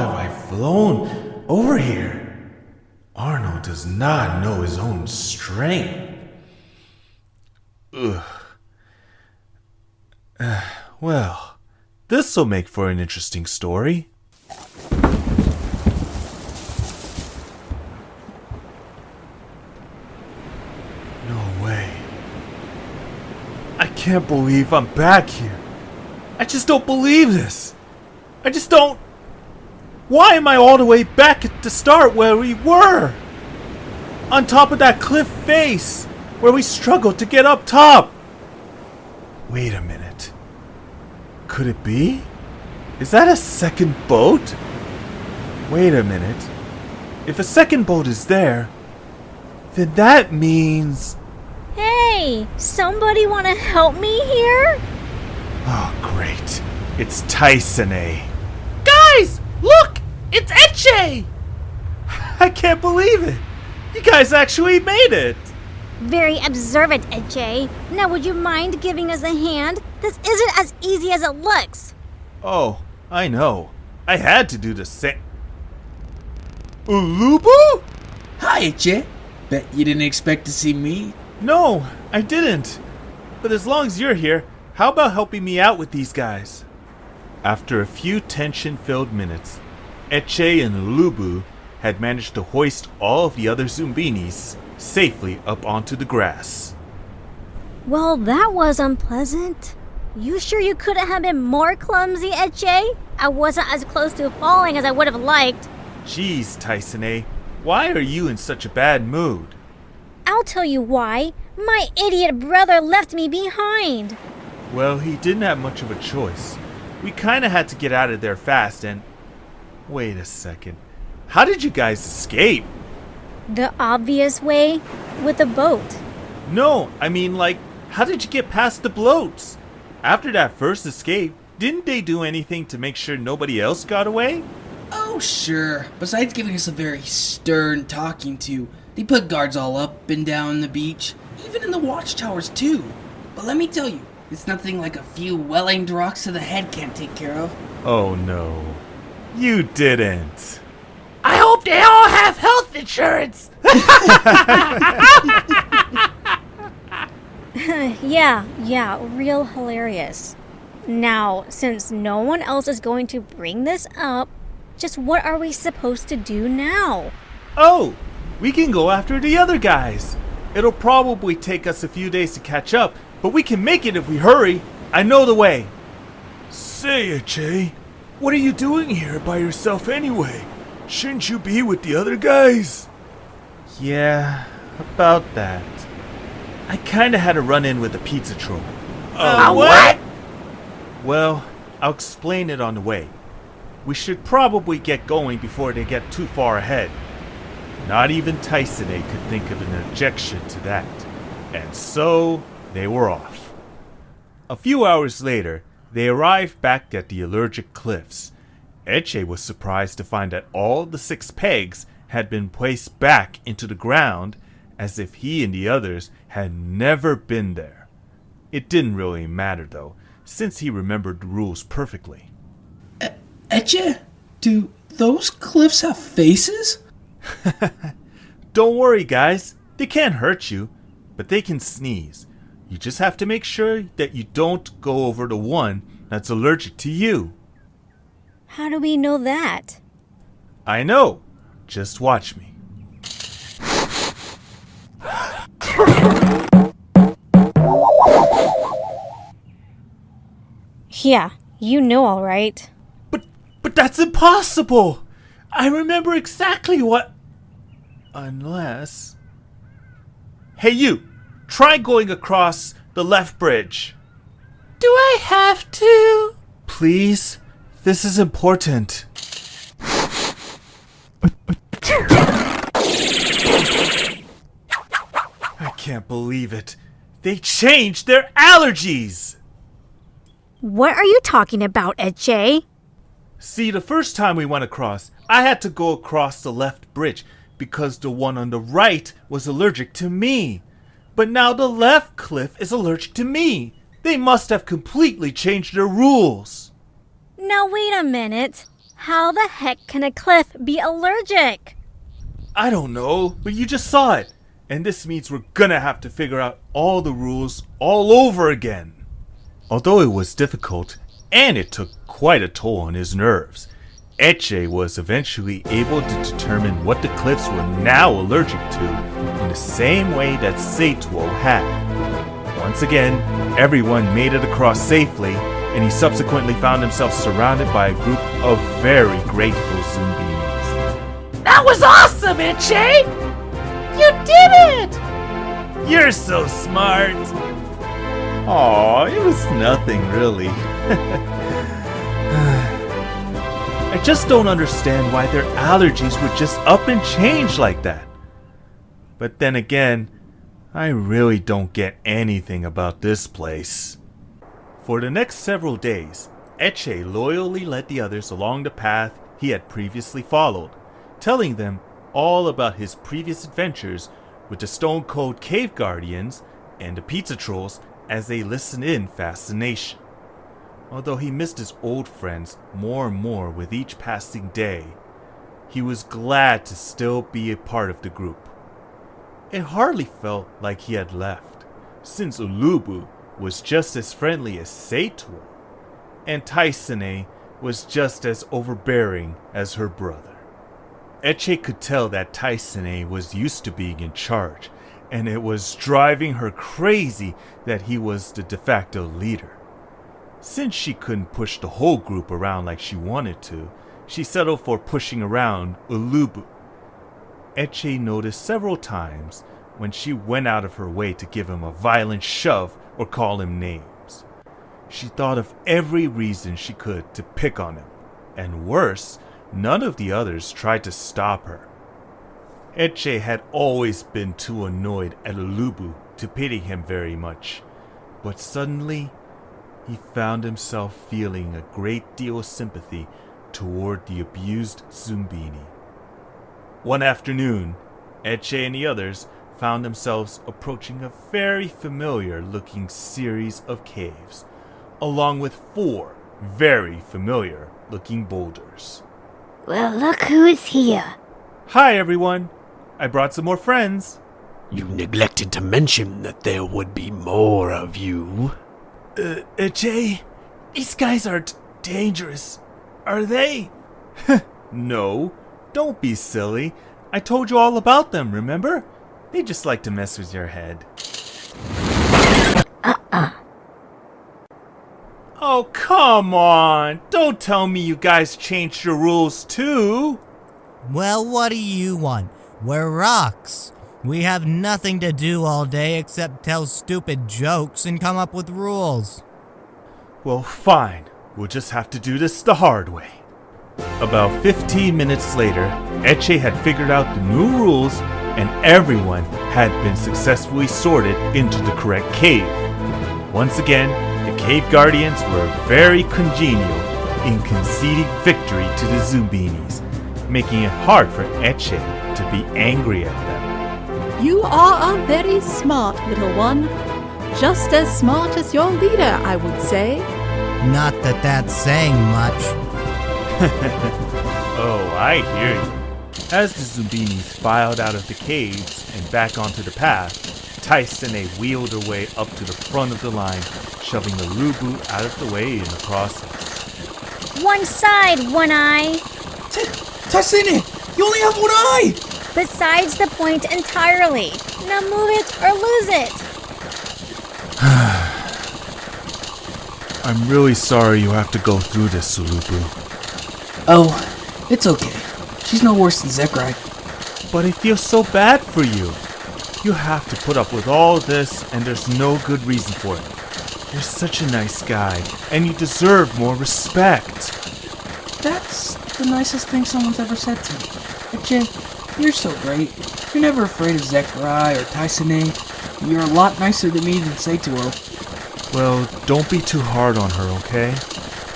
have I flown over here? Arno does not know his own strength. Ugh. Well, this'll make for an interesting story. No way. I can't believe I'm back here. I just don't believe this. I just don't. Why am I all the way back at the start where we were? On top of that cliff face, where we struggled to get up top. Wait a minute. Could it be? Is that a second boat? Wait a minute. If a second boat is there, then that means... Hey, somebody want to help me here? Oh, great. It's Tyscene. Guys, look! It's Echae! I can't believe it. You guys actually made it. Very observant, Echae. Now would you mind giving us a hand? This isn't as easy as it looks. Oh, I know. I had to do the same. Uloobu? Hi, Echae. Bet you didn't expect to see me. No, I didn't. But as long as you're here, how about helping me out with these guys? After a few tension-filled minutes, Echae and Uloobu had managed to hoist all of the other Zoombinis safely up onto the grass. Well, that was unpleasant. You sure you couldn't have been more clumsy, Echae? I wasn't as close to falling as I would have liked. Jeez, Tyscene, why are you in such a bad mood? I'll tell you why. My idiot brother left me behind. Well, he didn't have much of a choice. We kinda had to get out of there fast and... Wait a second. How did you guys escape? The obvious way, with a boat. No, I mean, like, how did you get past the bloats? After that first escape, didn't they do anything to make sure nobody else got away? Oh, sure. Besides giving us a very stern talking to, they put guards all up and down the beach, even in the watchtowers too. But let me tell you, it's nothing like a few well-aimed rocks to the head can't take care of. Oh no, you didn't. I hope they all have health insurance. Yeah, real hilarious. Now, since no one else is going to bring this up, just what are we supposed to do now? Oh, we can go after the other guys. It'll probably take us a few days to catch up, but we can make it if we hurry. I know the way. Say, Echae, what are you doing here by yourself anyway? Shouldn't you be with the other guys? Yeah, about that. I kinda had a run-in with the pizza troll. What? Well, I'll explain it on the way. We should probably get going before they get too far ahead. Not even Tyscene could think of an objection to that. And so, they were off. A few hours later, they arrived back at the allergic cliffs. Echae was surprised to find that all the 6 pegs had been placed back into the ground as if he and the others had never been there. It didn't really matter though, since he remembered the rules perfectly. Echae, do those cliffs have faces? Don't worry guys, they can't hurt you, but they can sneeze. You just have to make sure that you don't go over the one that's allergic to you. How do we know that? I know. Just watch me. Yeah, you know all right. But that's impossible! I remember exactly what... Unless... Hey you! Try going across the left bridge. Do I have to? Please? This is important. I can't believe it. They changed their allergies! What are you talking about, Echae? See, the first time we went across, I had to go across the left bridge because the one on the right was allergic to me. But now the left cliff is allergic to me. They must have completely changed their rules. Now wait a minute. How the heck can a cliff be allergic? I don't know, but you just saw it. And this means we're gonna have to figure out all the rules all over again. Although it was difficult, and it took quite a toll on his nerves, Echae was eventually able to determine what the cliffs were now allergic to in the same way that Saetwo had. Once again, everyone made it across safely, and he subsequently found himself surrounded by a group of very grateful Zoombinis. That was awesome, Echae! You did it! You're so smart! Aw, it was nothing really. I just don't understand why their allergies would just up and change like that. But then again, I really don't get anything about this place. For the next several days, Echae loyally led the others along the path he had previously followed, telling them all about his previous adventures with the Stone Cold Cave Guardians and the Pizza Trolls as they listened in fascination. Although he missed his old friends more and more with each passing day, he was glad to still be a part of the group. It hardly felt like he had left, since Uloobu was just as friendly as Saetwo, and Tyscene was just as overbearing as her brother. Echae could tell that Tyscene was used to being in charge, and it was driving her crazy that he was the de facto leader. Since she couldn't push the whole group around like she wanted to, she settled for pushing around Uloobu. Echae noticed several times when she went out of her way to give him a violent shove or call him names. She thought of every reason she could to pick on him, and worse, none of the others tried to stop her. Echae had always been too annoyed at Uloobu to pity him very much, but suddenly he found himself feeling a great deal of sympathy toward the abused Zoombini. One afternoon, Echae and the others found themselves approaching a very familiar-looking series of caves, along with 4 very familiar-looking boulders. Well, look who's here. Hi, everyone. I brought some more friends. You neglected to mention that there would be more of you. Echae, these guys aren't dangerous, are they? No, don't be silly. I told you all about them, remember? They just like to mess with your head. Oh, come on. Don't tell me you guys changed your rules too. Well, what do you want? We're rocks. We have nothing to do all day except tell stupid jokes and come up with rules. Well, fine. We'll just have to do this the hard way. About 15 minutes later, Echae had figured out the new rules and everyone had been successfully sorted into the correct cave. Once again, the Cave Guardians were very congenial in conceding victory to the Zoombinis, making it hard for Echae to be angry at them. You are a very smart little one. Just as smart as your leader, I would say. Not that that's saying much. Oh, I hear you. As the Zoombinis filed out of the caves and back onto the path, Tyscene wheeled her way up to the front of the line, shoving Uloobu out of the way in the process. One side, One Eye. Tyscene, you only have one eye! Besides the point entirely. Now move it or lose it. I'm really sorry you have to go through this, Uloobu. Oh, it's okay. She's no worse than Zekrai. But I feel so bad for you. You have to put up with all this, and there's no good reason for it. You're such a nice guy, and you deserve more respect. That's the nicest thing someone's ever said to me. Echae, you're so great. You're never afraid of Zekrai or Tyscene. You're a lot nicer to me than Saetwo. Well, don't be too hard on her, okay?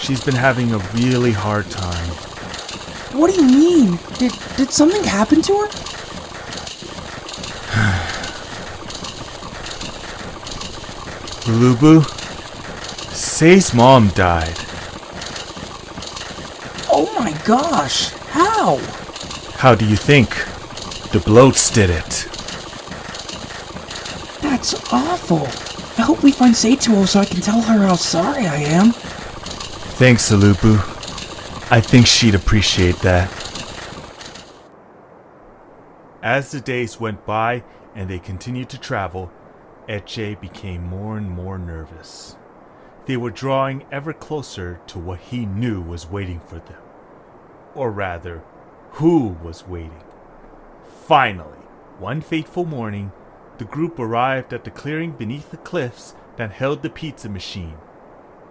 She's been having a really hard time. What do you mean? Did something happen to her? Uloobu, Say's mom died. Oh my gosh, how? How do you think? The bloats did it. That's awful. I hope we find Saetwo so I can tell her how sorry I am. Thanks, Uloobu. I think she'd appreciate that. As the days went by and they continued to travel, Echae became more and more nervous. They were drawing ever closer to what he knew was waiting for them. Or rather, who was waiting. Finally, one fateful morning, the group arrived at the clearing beneath the cliffs that held the pizza machine.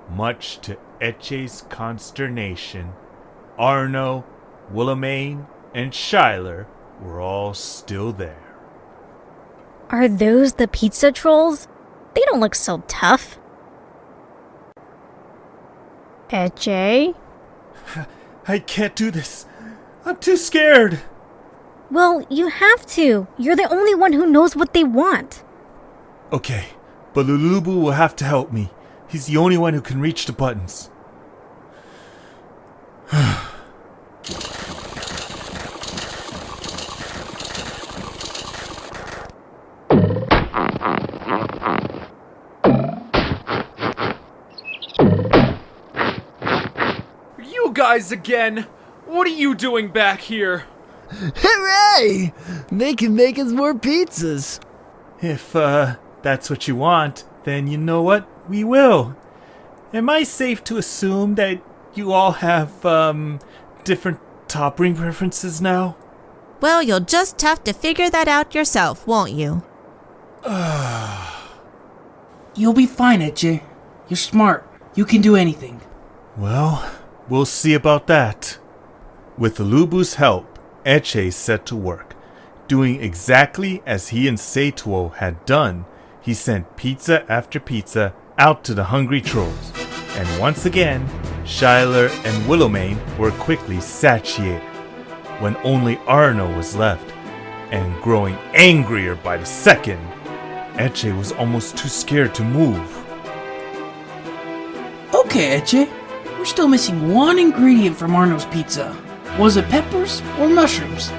Much to Echae's consternation, Arno, Willomaen, and Shyler were all still there. Are those the pizza trolls? They don't look so tough. Echae? I can't do this. I'm too scared. Well, you have to. You're the only one who knows what they want. Okay, but Uloobu will have to help me. He's the only one who can reach the buttons. You guys again! What are you doing back here? Hooray! They can make us more pizzas. If, that's what you want, then you know what? We will. Am I safe to assume that you all have, different topping preferences now? Well, you'll just have to figure that out yourself, won't you? You'll be fine, Echae. You're smart. You can do anything. Well, we'll see about that. With Uloobu's help, Echae set to work. Doing exactly as he and Saetwo had done, he sent pizza after pizza out to the hungry trolls. And once again, Shyler and Willomaen were quickly satiated. When only Arno was left, and growing angrier by the second, Echae was almost too scared to move. Okay, Echae. We're still missing one ingredient from Arno's pizza. Was it peppers or mushrooms?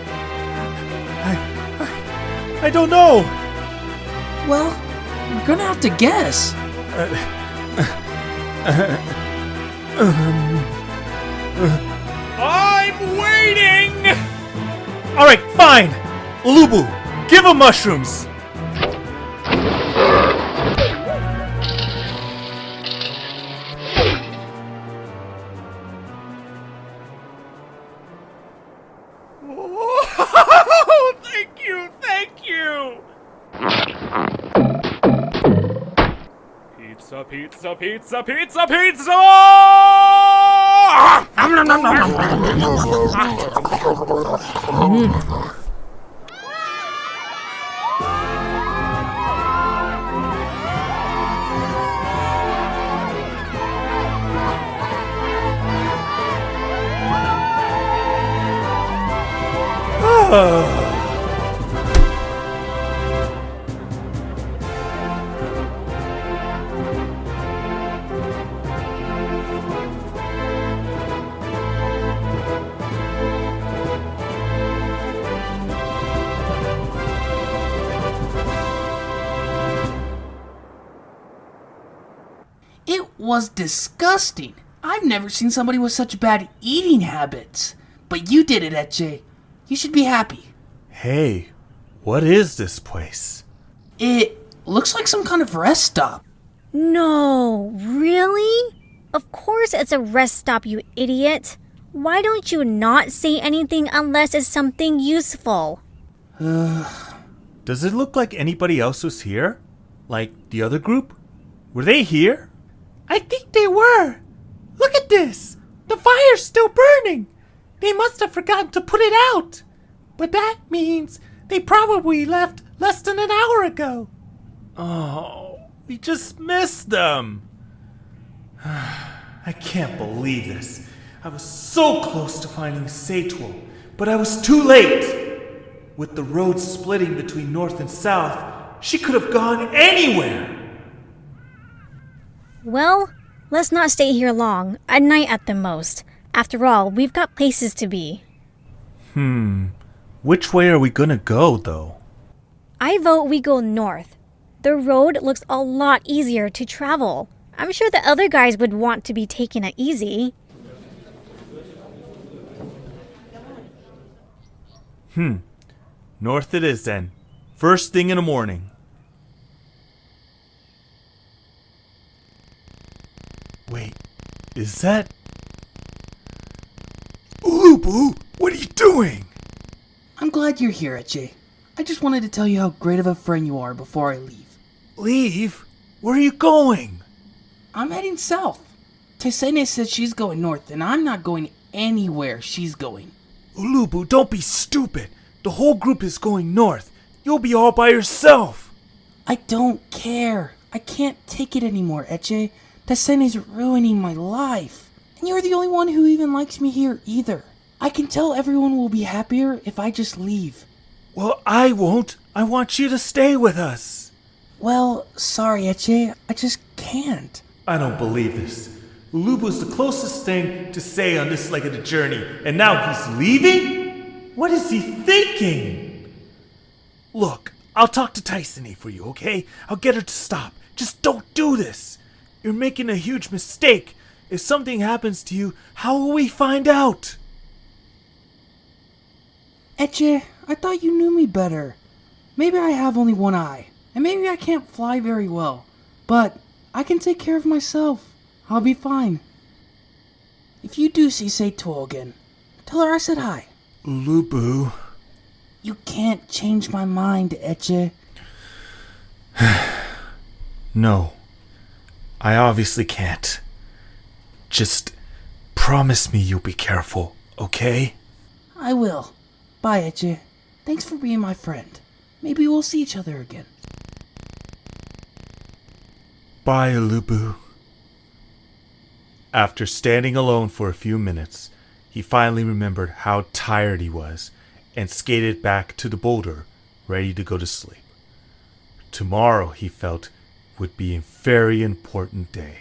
I don't know. Well, we're gonna have to guess. I'm waiting! Alright, fine! Uloobu, give him mushrooms! Oh, thank you! Pizza, pizza, pizza, pizza, pizza! It was disgusting. I've never seen somebody with such bad eating habits. But you did it, Echae. You should be happy. Hey, what is this place? It looks like some kind of rest stop. No, really? Of course it's a rest stop, you idiot. Why don't you not say anything unless it's something useful? Does it look like anybody else was here? Like the other group? Were they here? I think they were. Look at this. The fire's still burning. They must have forgotten to put it out. But that means they probably left less than an hour ago. Oh, we just missed them. I can't believe this. I was so close to finding Saetwo, but I was too late. With the road splitting between north and south, she could have gone anywhere. Well, let's not stay here long. A night at the most. After all, we've got places to be. Which way are we gonna go, though? I vote we go north. The road looks a lot easier to travel. I'm sure the other guys would want to be taking it easy. North it is then. First thing in the morning. Wait, is that... Uloobu, what are you doing? I'm glad you're here, Echae. I just wanted to tell you how great of a friend you are before I leave. Leave? Where are you going? I'm heading south. Tyscene said she's going north, and I'm not going anywhere she's going. Uloobu, don't be stupid. The whole group is going north. You'll be all by yourself. I don't care. I can't take it anymore, Echae. Tysene's ruining my life. And you're the only one who even likes me here either. I can tell everyone will be happier if I just leave. Well, I won't. I want you to stay with us. Well, sorry, Echae. I just can't. I don't believe this. Uloobu's the closest thing to say on this leg of the journey, and now he's leaving? What is he thinking? Look, I'll talk to Tyscene for you, okay? I'll get her to stop. Just don't do this. You're making a huge mistake. If something happens to you, how will we find out? Echae, I thought you knew me better. Maybe I have only one eye, and maybe I can't fly very well, but I can take care of myself. I'll be fine. If you do see Saetwo again, tell her I said hi. Uloobu. You can't change my mind, Echae. No, I obviously can't. Just promise me you'll be careful, okay? I will. Bye, Echae. Thanks for being my friend. Maybe we'll see each other again. Bye, Uloobu. After standing alone for a few minutes, he finally remembered how tired he was and skated back to the boulder, ready to go to sleep. Tomorrow, he felt, would be a very important day.